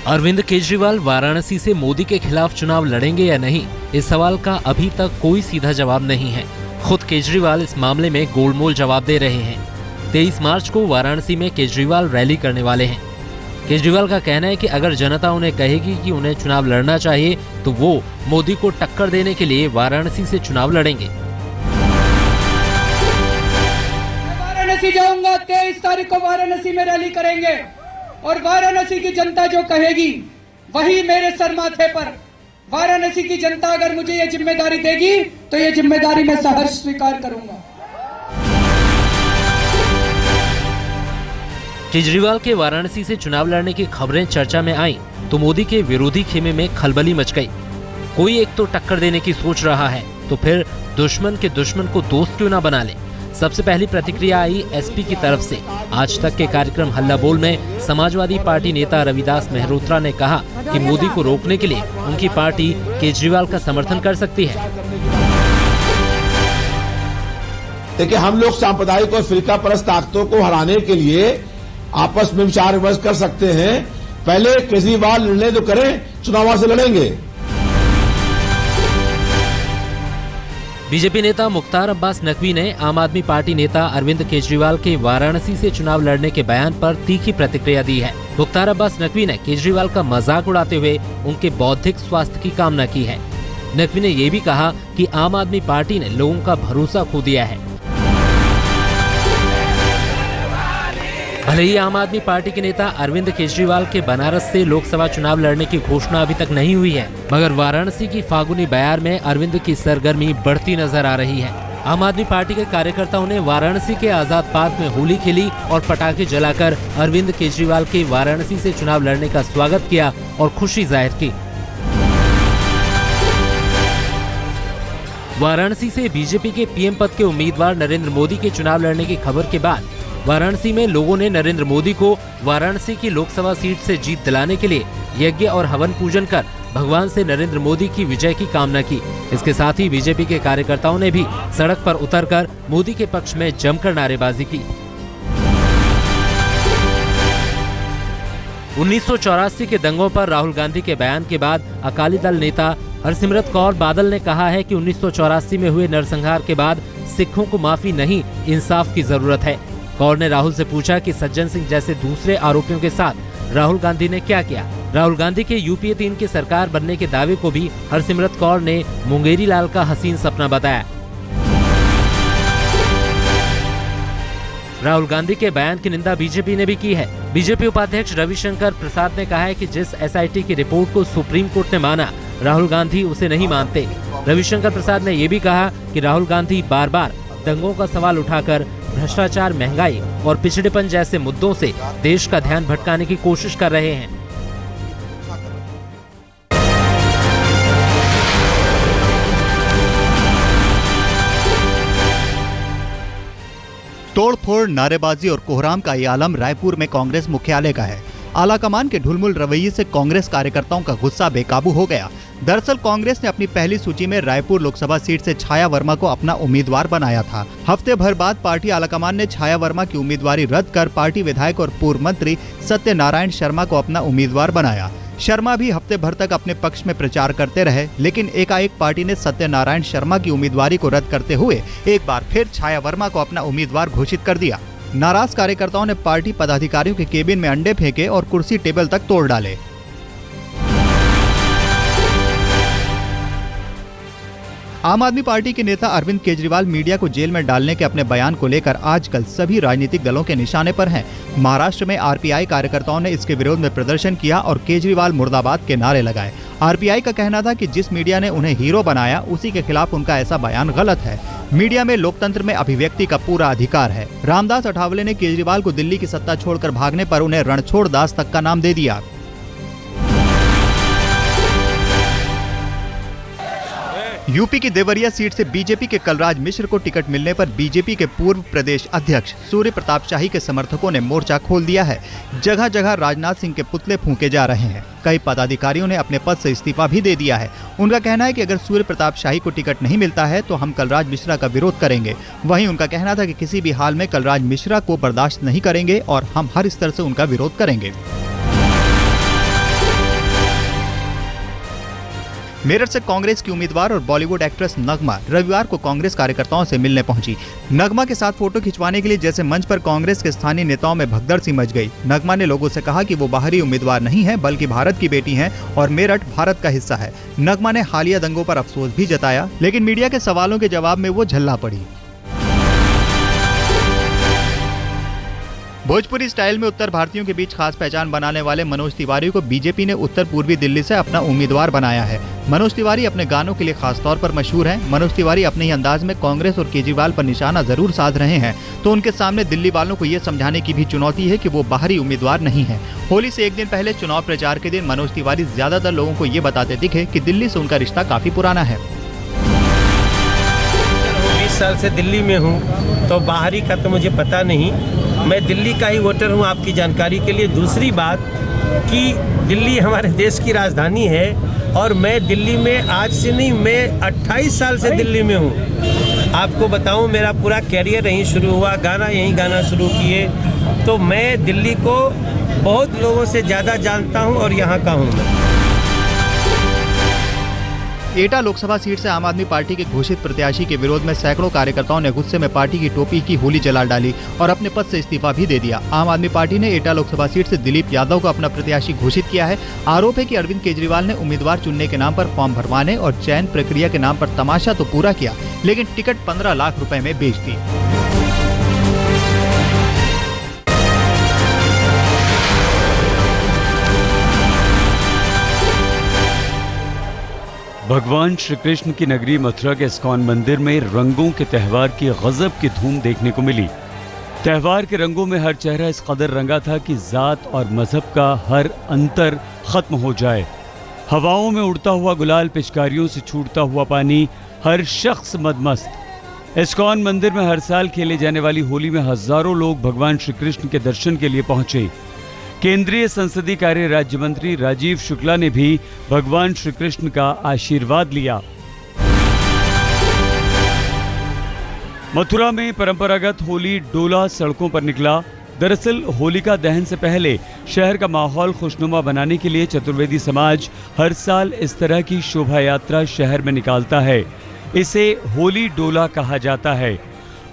अरविंद केजरीवाल वाराणसी से मोदी के खिलाफ चुनाव लड़ेंगे या नहीं, इस सवाल का अभी तक कोई सीधा जवाब नहीं है। खुद केजरीवाल इस मामले में गोलमोल जवाब दे रहे हैं। 23 मार्च को वाराणसी में केजरीवाल रैली करने वाले हैं। केजरीवाल का कहना है कि अगर जनता उन्हें कहेगी कि उन्हें चुनाव लड़ना चाहिए तो वो मोदी को टक्कर देने के लिए वाराणसी से चुनाव लड़ेंगे। वाराणसी जाऊंगा, 23 तारीख को वाराणसी में रैली करेंगे और वाराणसी की जनता जो कहेगी वही मेरे सर माथे पर। वाराणसी की जनता अगर मुझे ये जिम्मेदारी देगी तो ये जिम्मेदारी मैं सहर्ष स्वीकार करूंगा। केजरीवाल के वाराणसी से चुनाव लड़ने की खबरें चर्चा में आईं तो मोदी के विरोधी खेमे में खलबली मच गई। कोई एक तो टक्कर देने की सोच रहा है तो फिर दुश्मन के दुश्मन को दोस्त क्यों ना बना ले। सबसे पहली प्रतिक्रिया आई एसपी की तरफ से। आज तक के कार्यक्रम हल्ला बोल में समाजवादी पार्टी नेता रविदास मेहरोत्रा ने कहा कि मोदी को रोकने के लिए उनकी पार्टी केजरीवाल का समर्थन कर सकती है। देखिए, हम लोग सांप्रदायिक और फिरका परस्त ताकतों को हराने के लिए आपस में विचार विमर्श कर सकते हैं। पहले केजरीवाल निर्णय तो करें, चुनाव से लड़ेंगे। बीजेपी नेता मुख्तार अब्बास नकवी ने आम आदमी पार्टी नेता अरविंद केजरीवाल के वाराणसी से चुनाव लड़ने के बयान पर तीखी प्रतिक्रिया दी है। मुख्तार अब्बास नकवी ने केजरीवाल का मजाक उड़ाते हुए उनके बौद्धिक स्वास्थ्य की कामना की है। नकवी ने ये भी कहा कि आम आदमी पार्टी ने लोगों का भरोसा खो दिया है। भले ही आम आदमी पार्टी के नेता अरविंद केजरीवाल के बनारस से लोकसभा चुनाव लड़ने की घोषणा अभी तक नहीं हुई है, मगर वाराणसी की फागुनी बयार में अरविंद की सरगर्मी बढ़ती नजर आ रही है। आम आदमी पार्टी के कार्यकर्ताओं ने वाराणसी के आजाद पार्क में होली खेली और पटाखे जलाकर अरविंद केजरीवाल के वाराणसी से चुनाव लड़ने का स्वागत किया और खुशी जाहिर की। वाराणसी से बीजेपी के पीएम पद के उम्मीदवार नरेंद्र मोदी के चुनाव लड़ने की खबर के बाद वाराणसी में लोगों ने नरेंद्र मोदी को वाराणसी की लोकसभा सीट से जीत दिलाने के लिए यज्ञ और हवन पूजन कर भगवान से नरेंद्र मोदी की विजय की कामना की। इसके साथ ही बीजेपी के कार्यकर्ताओं ने भी सड़क पर उतरकर मोदी के पक्ष में जमकर नारेबाजी की। 1984 के दंगों पर राहुल गांधी के बयान के बाद अकाली दल नेता हरसिमरत कौर बादल ने कहा है कि 1984 में हुए नरसंहार के बाद सिखों को माफी नहीं, इंसाफ की जरूरत है। कौर ने राहुल से पूछा कि सज्जन सिंह जैसे दूसरे आरोपियों के साथ राहुल गांधी ने क्या किया। राहुल गांधी के यूपीए 3 की सरकार बनने के दावे को भी हरसिमरत कौर ने मुंगेरी लाल का हसीन सपना बताया। राहुल गांधी के बयान की निंदा बीजेपी ने भी की है। बीजेपी उपाध्यक्ष रविशंकर प्रसाद ने कहा है कि जिस एसआईटी की रिपोर्ट को सुप्रीम कोर्ट ने माना, राहुल गांधी उसे नहीं मानते। रविशंकर प्रसाद ने ये भी कहा कि राहुल गांधी बार बार दंगों का सवाल उठाकर भ्रष्टाचार, महंगाई और पिछड़ेपन जैसे मुद्दों से देश का ध्यान भटकाने की कोशिश कर रहे हैं। तोड़फोड़, नारेबाजी और कोहराम का ये आलम रायपुर में कांग्रेस मुख्यालय का है। आलाकमान के ढुलमुल रवैये से कांग्रेस कार्यकर्ताओं का गुस्सा बेकाबू हो गया। दरअसल कांग्रेस ने अपनी पहली सूची में रायपुर लोकसभा सीट से छाया वर्मा को अपना उम्मीदवार बनाया था। हफ्ते भर बाद पार्टी आलाकमान ने छाया वर्मा की उम्मीदवारी रद्द कर पार्टी विधायक और पूर्व मंत्री सत्यनारायण शर्मा को अपना उम्मीदवार बनाया। शर्मा भी हफ्ते भर तक अपने पक्ष में प्रचार करते रहे, लेकिन एकाएक पार्टी ने सत्यनारायण शर्मा की उम्मीदवारी को रद्द करते हुए एक बार फिर छाया वर्मा को अपना उम्मीदवार घोषित कर दिया। नाराज कार्यकर्ताओं ने पार्टी पदाधिकारियों के केबिन में अंडे फेंके और कुर्सी टेबल तक तोड़ डाले। आम आदमी पार्टी के नेता अरविंद केजरीवाल मीडिया को जेल में डालने के अपने बयान को लेकर आजकल सभी राजनीतिक दलों के निशाने पर हैं। महाराष्ट्र में आरपीआई कार्यकर्ताओं ने इसके विरोध में प्रदर्शन किया और केजरीवाल मुर्दाबाद के नारे लगाए। आरपीआई का कहना था कि जिस मीडिया ने उन्हें हीरो बनाया, उसी के खिलाफ उनका ऐसा बयान गलत है। मीडिया में लोकतंत्र में अभिव्यक्ति का पूरा अधिकार है। रामदास अठावले ने केजरीवाल को दिल्ली की सत्ता छोड़कर भागने पर उन्हें रणछोड़ दास तक का नाम दे दिया। यूपी की देवरिया सीट से बीजेपी के कलराज मिश्र को टिकट मिलने पर बीजेपी के पूर्व प्रदेश अध्यक्ष सूर्य प्रताप शाही के समर्थकों ने मोर्चा खोल दिया है। जगह जगह राजनाथ सिंह के पुतले फूंके जा रहे हैं। कई पदाधिकारियों ने अपने पद से इस्तीफा भी दे दिया है। उनका कहना है कि अगर सूर्य प्रताप शाही को टिकट नहीं मिलता है तो हम कलराज मिश्रा का विरोध करेंगे। वहीं उनका कहना था कि किसी भी हाल में कलराज मिश्रा को बर्दाश्त नहीं करेंगे और हम हर स्तर से उनका विरोध करेंगे। मेरठ से कांग्रेस की उम्मीदवार और बॉलीवुड एक्ट्रेस नगमा रविवार को कांग्रेस कार्यकर्ताओं से मिलने पहुंची। नगमा के साथ फोटो खिंचवाने के लिए जैसे मंच पर कांग्रेस के स्थानीय नेताओं में भगदड़ सी मच गई। नगमा ने लोगों से कहा कि वो बाहरी उम्मीदवार नहीं है बल्कि भारत की बेटी हैं और मेरठ भारत का हिस्सा है। नगमा ने हालिया दंगों पर अफसोस भी जताया, लेकिन मीडिया के सवालों के जवाब में वो झल्ला पड़ी। भोजपुरी स्टाइल में उत्तर भारतीयों के बीच खास पहचान बनाने वाले मनोज तिवारी को बीजेपी ने उत्तर पूर्वी दिल्ली से अपना उम्मीदवार बनाया है। मनोज तिवारी अपने गानों के लिए खास तौर पर मशहूर हैं। मनोज तिवारी अपने ही अंदाज में कांग्रेस और केजरीवाल पर निशाना जरूर साध रहे हैं, तो उनके सामने दिल्ली वालों को ये समझाने की भी चुनौती है कि वो बाहरी उम्मीदवार नहीं है। होली से एक दिन पहले चुनाव प्रचार के दिन मनोज तिवारी ज्यादातर लोगों को ये बताते दिखे कि दिल्ली से उनका रिश्ता काफी पुराना है। 20 साल से दिल्ली में हूँ, तो बाहरी का तो मुझे पता नहीं। मैं दिल्ली का ही वोटर हूँ, आपकी जानकारी के लिए। दूसरी बात कि दिल्ली हमारे देश की राजधानी है और मैं दिल्ली में आज से नहीं, मैं 28 साल से दिल्ली में हूँ। आपको बताऊँ, मेरा पूरा कैरियर यहीं शुरू हुआ, गाना यहीं गाना शुरू किए, तो मैं दिल्ली को बहुत लोगों से ज़्यादा जानता हूँ और यहाँ का हूँ मैं। एटा लोकसभा सीट से आम आदमी पार्टी के घोषित प्रत्याशी के विरोध में सैकड़ों कार्यकर्ताओं ने गुस्से में पार्टी की टोपी की होली जला डाली और अपने पद से इस्तीफा भी दे दिया। आम आदमी पार्टी ने एटा लोकसभा सीट से दिलीप यादव को अपना प्रत्याशी घोषित किया है। आरोप है कि अरविंद केजरीवाल ने उम्मीदवार चुनने के नाम पर फॉर्म भरवाने और चयन प्रक्रिया के नाम पर तमाशा तो पूरा किया, लेकिन टिकट 15 लाख रुपए में बेच दी। भगवान श्री कृष्ण की नगरी मथुरा के इस्कॉन मंदिर में रंगों के त्यौहार की गजब की धूम देखने को मिली। त्यौहार के रंगों में हर चेहरा इस कदर रंगा था कि जात और मजहब का हर अंतर खत्म हो जाए। हवाओं में उड़ता हुआ गुलाल, पिचकारियों से छूटता हुआ पानी, हर शख्स मदमस्त। इस्कॉन मंदिर में हर साल खेले जाने वाली होली में हजारों लोग भगवान श्री कृष्ण के दर्शन के लिए पहुंचे। केंद्रीय संसदीय कार्य राज्य मंत्री राजीव शुक्ला ने भी भगवान श्री कृष्ण का आशीर्वाद लिया। मथुरा में परंपरागत होली डोला सड़कों पर निकला। दरअसल होलिका दहन से पहले शहर का माहौल खुशनुमा बनाने के लिए चतुर्वेदी समाज हर साल इस तरह की शोभा यात्रा शहर में निकालता है। इसे होली डोला कहा जाता है।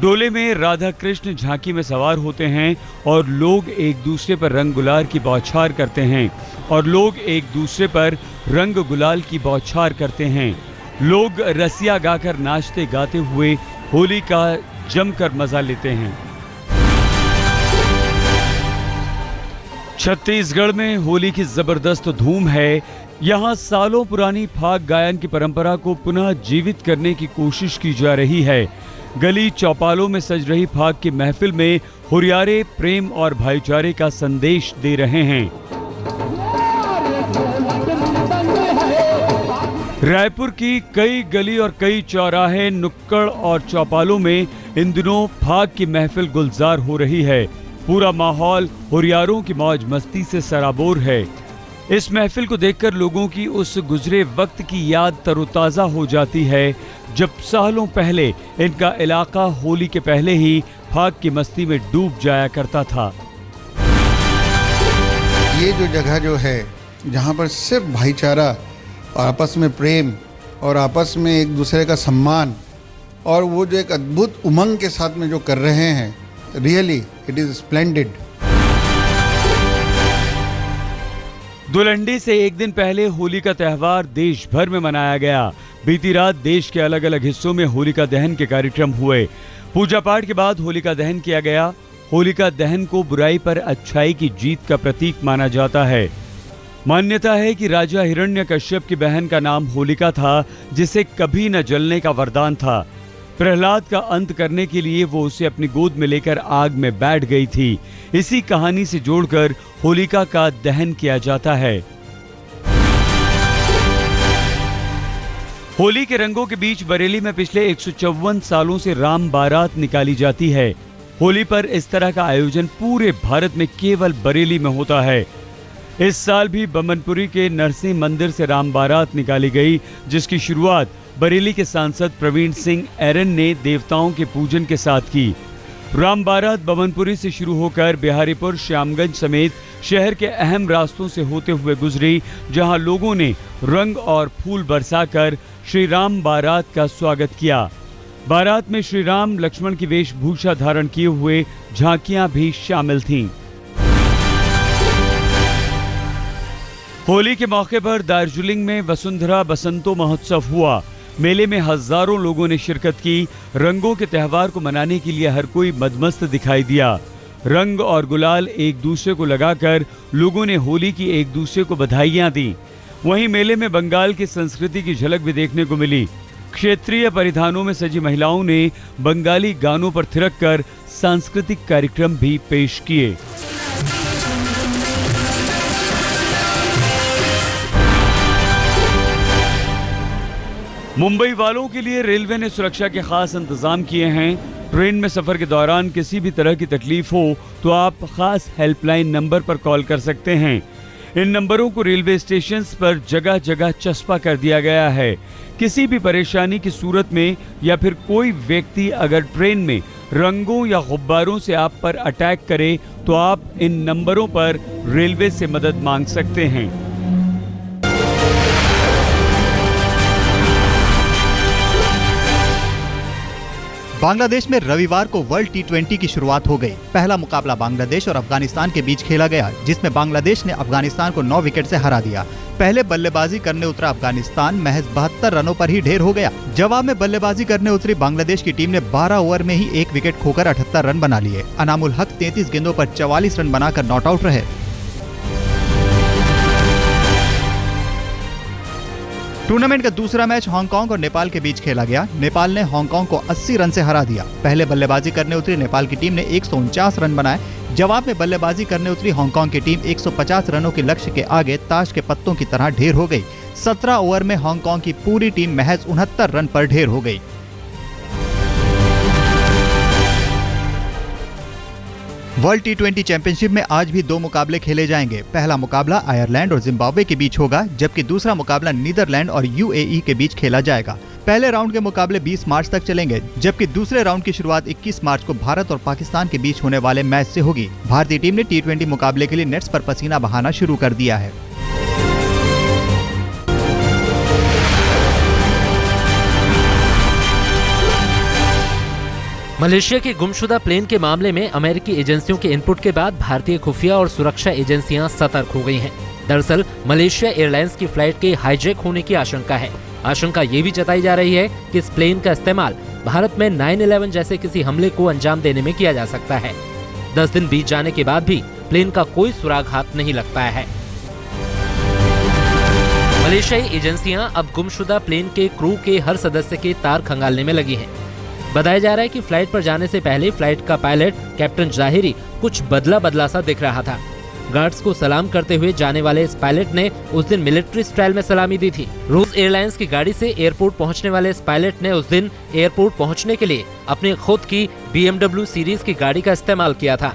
डोले में राधा कृष्ण झांकी में सवार होते हैं और लोग एक दूसरे पर रंग गुलाल की बौछार करते हैं लोग रसिया गाकर नाचते गाते हुए होली का जमकर मजा लेते हैं। छत्तीसगढ़ में होली की जबरदस्त धूम है। यहाँ सालों पुरानी फाग गायन की परंपरा को पुनः जीवित करने की कोशिश की जा रही है। गली चौपालों में सज रही फाग की महफिल में हुरियारे प्रेम और भाईचारे का संदेश दे रहे हैं। रायपुर की कई गली और कई चौराहे, नुक्कड़ और चौपालों में इन दिनों फाग की महफिल गुलजार हो रही है। पूरा माहौल हुरियारों की मौज मस्ती से सराबोर है। इस महफिल को देखकर लोगों की उस गुजरे वक्त की याद तरोताजा हो जाती है जब सालों पहले इनका इलाका होली के पहले ही फाग की मस्ती में डूब जाया करता था। ये जो जगह जो है जहाँ पर सिर्फ भाईचारा और आपस में प्रेम और आपस में एक दूसरे का सम्मान और वो जो एक अद्भुत उमंग के साथ में जो कर रहे हैं, really it is splendid. Dhulandi से एक दिन पहले होली का त्यौहार देश भर में मनाया गया। बीती रात देश के अलग अलग हिस्सों में होलिका दहन के कार्यक्रम हुए। पूजा पाठ के बाद होलिका दहन किया गया। होलिका दहन को बुराई पर अच्छाई की जीत का प्रतीक माना जाता है। मान्यता है कि राजा हिरण्यकश्यप की बहन का नाम होलिका था, जिसे कभी न जलने का वरदान था। प्रहलाद का अंत करने के लिए वो उसे अपनी गोद में लेकर आग में बैठ गई थी। इसी कहानी से जोड़कर होलिका का दहन किया जाता है। होली के रंगों के बीच बरेली में पिछले 154 सालों से राम बारात निकाली जाती है। होली पर इस तरह का आयोजन पूरे भारत में केवल बरेली में होता है। इस साल भी बमनपुरी के नरसिंह मंदिर से राम बारात निकाली गई, जिसकी शुरुआत बरेली के सांसद प्रवीण सिंह एरन ने देवताओं के पूजन के साथ की। राम बारात बमनपुरी से शुरू होकर बिहारीपुर, श्यामगंज समेत शहर के अहम रास्तों से होते हुए गुजरी, जहां लोगों ने रंग और फूल बरसाकर श्री राम बारात का स्वागत किया। बारात में श्री राम लक्ष्मण की वेशभूषा धारण किए हुए झांकियां भी शामिल थीं। होली के मौके पर दार्जिलिंग में वसुंधरा बसंतो महोत्सव हुआ। मेले में हजारों लोगों ने शिरकत की। रंगों के त्यौहार को मनाने के लिए हर कोई मदमस्त दिखाई दिया। रंग और गुलाल एक दूसरे को लगाकर लोगों ने होली की एक दूसरे को बधाइयां दी। वहीं मेले में बंगाल की संस्कृति की झलक भी देखने को मिली। क्षेत्रीय परिधानों में सजी महिलाओं ने बंगाली गानों पर थिरक कर सांस्कृतिक कार्यक्रम भी पेश किए। मुंबई वालों के लिए रेलवे ने सुरक्षा के खास इंतजाम किए हैं। ट्रेन में सफर के दौरान किसी भी तरह की तकलीफ हो तो आप खास हेल्पलाइन नंबर पर कॉल कर सकते हैं। इन नंबरों को रेलवे स्टेशन पर जगह जगह चस्पा कर दिया गया है। किसी भी परेशानी की सूरत में या फिर कोई व्यक्ति अगर ट्रेन में रंगों या गुब्बारों से आप पर अटैक करे तो आप इन नंबरों पर रेलवे से मदद मांग सकते हैं। बांग्लादेश में रविवार को वर्ल्ड टी20 की शुरुआत हो गई। पहला मुकाबला बांग्लादेश और अफगानिस्तान के बीच खेला गया, जिसमें बांग्लादेश ने अफगानिस्तान को 9 विकेट से हरा दिया। पहले बल्लेबाजी करने उतरा अफगानिस्तान महज 72 रनों पर ही ढेर हो गया। जवाब में बल्लेबाजी करने उतरी बांग्लादेश की टीम ने 12 ओवर में ही 1 विकेट खोकर 78 रन बना लिए। अनामुल हक 33 गेंदों पर 44 रन बनाकर नॉट आउट रहे। टूर्नामेंट का दूसरा मैच हांगकांग और नेपाल के बीच खेला गया। नेपाल ने हांगकांग को 80 रन से हरा दिया। पहले बल्लेबाजी करने उतरी नेपाल की टीम ने 149 रन बनाए। जवाब में बल्लेबाजी करने उतरी हांगकांग की टीम 150 रनों के लक्ष्य के आगे ताश के पत्तों की तरह ढेर हो गई। 17 ओवर में हांगकांग की पूरी टीम महज 69 रन पर ढेर हो गई। वर्ल्ड टी20 चैंपियनशिप में आज भी 2 मुकाबले खेले जाएंगे। पहला मुकाबला आयरलैंड और जिम्बाब्वे के बीच होगा, जबकि दूसरा मुकाबला नीदरलैंड और यूएई के बीच खेला जाएगा। पहले राउंड के मुकाबले 20 मार्च तक चलेंगे, जबकि दूसरे राउंड की शुरुआत 21 मार्च को भारत और पाकिस्तान के बीच होने वाले मैच से होगी। भारतीय टीम ने टी20 मुकाबले के लिए नेट्स पर पसीना बहाना शुरू कर दिया है। मलेशिया के गुमशुदा प्लेन के मामले में अमेरिकी एजेंसियों के इनपुट के बाद भारतीय खुफिया और सुरक्षा एजेंसियां सतर्क हो गई हैं। दरअसल मलेशिया एयरलाइंस की फ्लाइट के हाईजैक होने की आशंका है। आशंका ये भी जताई जा रही है कि इस प्लेन का इस्तेमाल भारत में 9/11 जैसे किसी हमले को अंजाम देने में किया जा सकता है। 10 दिन बीत जाने के बाद भी प्लेन का कोई सुराग हाथ नहीं लग पाया है। मलेशियाई एजेंसियां अब गुमशुदा प्लेन के क्रू के हर सदस्य के तार खंगालने में लगी हैं। बताया जा रहा है कि फ्लाइट पर जाने से पहले फ्लाइट का पायलट कैप्टन जाहिरी कुछ बदला सा दिख रहा था। गार्ड्स को सलाम करते हुए जाने वाले इस पायलट ने उस दिन मिलिट्री स्टाइल में सलामी दी थी। रूस एयरलाइंस की गाड़ी से एयरपोर्ट पहुंचने वाले इस पायलट ने उस दिन एयरपोर्ट पहुंचने के लिए अपनी खुद की BMW सीरीज की गाड़ी का इस्तेमाल किया था।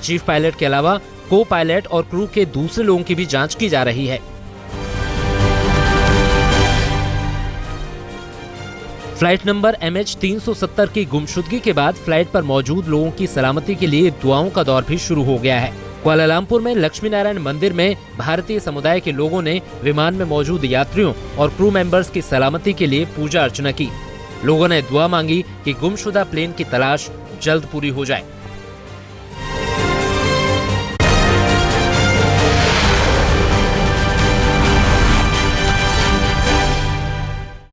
चीफ पायलट के अलावा को पायलट और क्रू के दूसरे लोगों की भी जाँच की जा रही है। फ्लाइट नंबर MH370 की गुमशुदगी के बाद फ्लाइट पर मौजूद लोगों की सलामती के लिए दुआओं का दौर भी शुरू हो गया है। कुआलालंपुर में लक्ष्मी नारायण मंदिर में भारतीय समुदाय के लोगों ने विमान में मौजूद यात्रियों और क्रू मेंबर्स की सलामती के लिए पूजा अर्चना की। लोगों ने दुआ मांगी कि गुमशुदा प्लेन की तलाश जल्द पूरी हो जाए।